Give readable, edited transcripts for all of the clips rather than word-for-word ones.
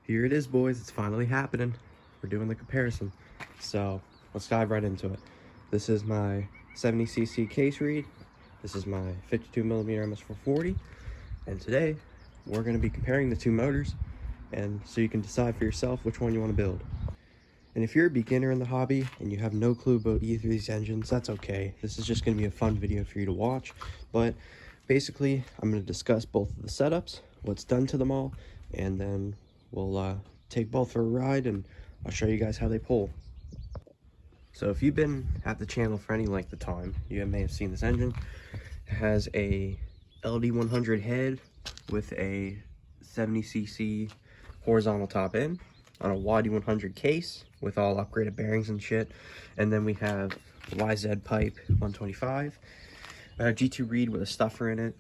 Here it is, boys. It's finally happening. We're doing the comparison. So let's dive right into it. This is my 70cc case reed. This is my 52mm MS440. And today we're going to be comparing the two motors, and so you can decide for yourself which one you want to build. And if you're a beginner in the hobby and you have no clue about either of these engines, that's okay. This is just going to be a fun video for you to watch. But basically, I'm going to discuss both of the setups, what's done to them all, and then we'll take both for a ride and I'll show you guys how they pull. So if you've been at the channel for any length of time, you may have seen this engine. It has a LD100 head with a 70cc horizontal top end on a YD100 case with all upgraded bearings and shit. And then we have the YZ pipe 125, a G2 reed with a stuffer in it.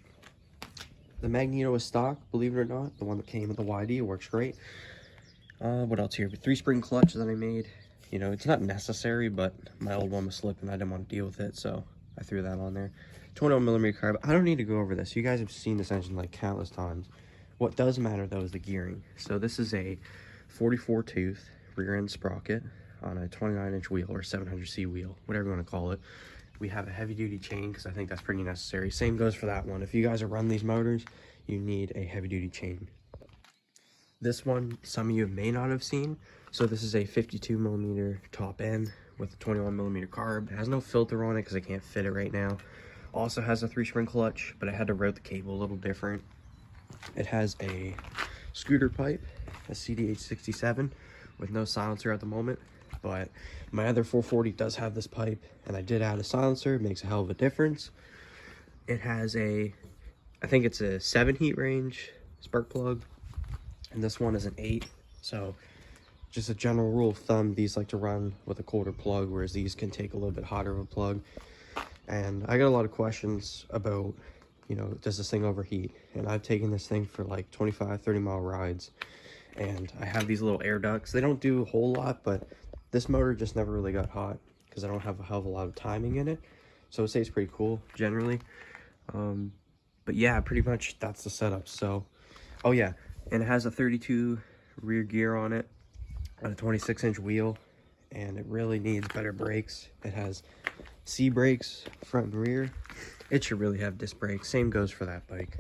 The magneto is stock, believe it or not. The one that came with the YD, it works great. What else here? 3-spring clutch that I made. You know, it's not necessary, but my old one was slipping. I didn't want to deal with it, so I threw that on there. 21mm carb. I don't need to go over this. You guys have seen this engine like countless times. What does matter though is the gearing. So this is a 44 tooth rear end sprocket on a 29-inch wheel, or 700C wheel, whatever you want to call it. We have a heavy duty chain because I think that's pretty necessary. Same goes for that one. If you guys are running these motors, you need a heavy duty chain. This one, some of you may not have seen. So this is a 52mm top end with a 21mm carb. It has no filter on it because I can't fit it right now. Also has a 3-spring clutch, but I had to route the cable a little different. It has a scooter pipe, a CDH67 with no silencer at the moment, but my other 440 does have this pipe, and I did add a silencer. It makes a hell of a difference. It has I think it's a 7 heat range spark plug, and this one is an 8. So just a general rule of thumb, these like to run with a colder plug, whereas these can take a little bit hotter of a plug. And I got a lot of questions about, you know, does this thing overheat? And I've taken this thing for like 25-30 mile rides, and I have these little air ducts. They don't do a whole lot, but this motor just never really got hot because I don't have a hell of a lot of timing in it, so it stays pretty cool generally. But yeah, pretty much that's the setup. So, oh yeah, and it has a 32 rear gear on it on a 26-inch wheel, and it really needs better brakes. It has C brakes front and rear. It should really have disc brakes. Same goes for that bike.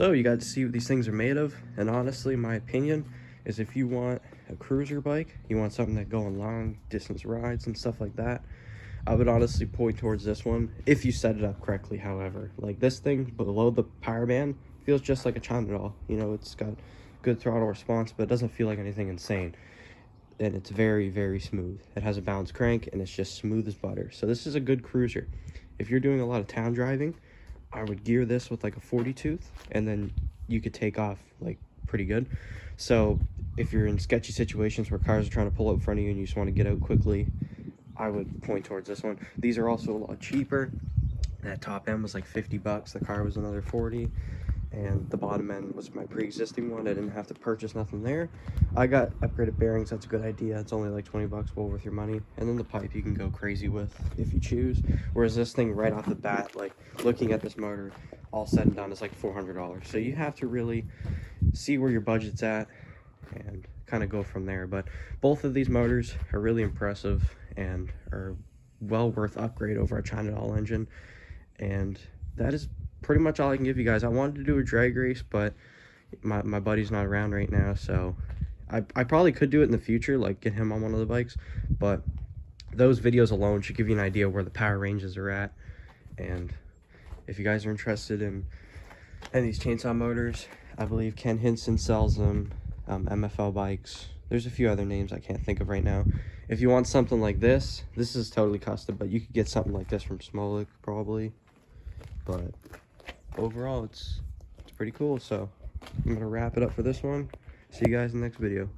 So you got to see what these things are made of, and honestly, my opinion is if you want a cruiser bike, you want something that go on long distance rides and stuff like that, I would honestly point towards this one if you set it up correctly. However, like this thing below the power band feels just like a China doll. You know, it's got good throttle response, but it doesn't feel like anything insane. And it's very, very smooth. It has a balanced crank, and it's just smooth as butter. So this is a good cruiser. If you're doing a lot of town driving, I would gear this with like a 40 tooth, and then you could take off like pretty good. So if you're in sketchy situations where cars are trying to pull up in front of you and you just want to get out quickly, I would point towards this one. These are also a lot cheaper. That top end was like 50 bucks. The car was another 40, and the bottom end was my pre-existing one. I didn't have to purchase nothing there. I got upgraded bearings. That's a good idea. It's only like 20 bucks, well worth your money. And then the pipe you can go crazy with if you choose. Whereas this thing right off the bat, like looking at this motor, all said and done, is like $400. So you have to really see where your budget's at and kind of go from there. But both of these motors are really impressive and are well worth upgrade over a China doll engine. And that is pretty much all I can give you guys. I wanted to do a drag race, but my buddy's not around right now, so I probably could do it in the future, like get him on one of the bikes, but those videos alone should give you an idea where the power ranges are at. And if you guys are interested in these chainsaw motors, I believe Ken Hinson sells them, MFL bikes. There's a few other names I can't think of right now. If you want something like this is totally custom, but you could get something like this from Smolik probably. But overall, it's pretty cool. So I'm gonna wrap it up for this one. See you guys in the next video.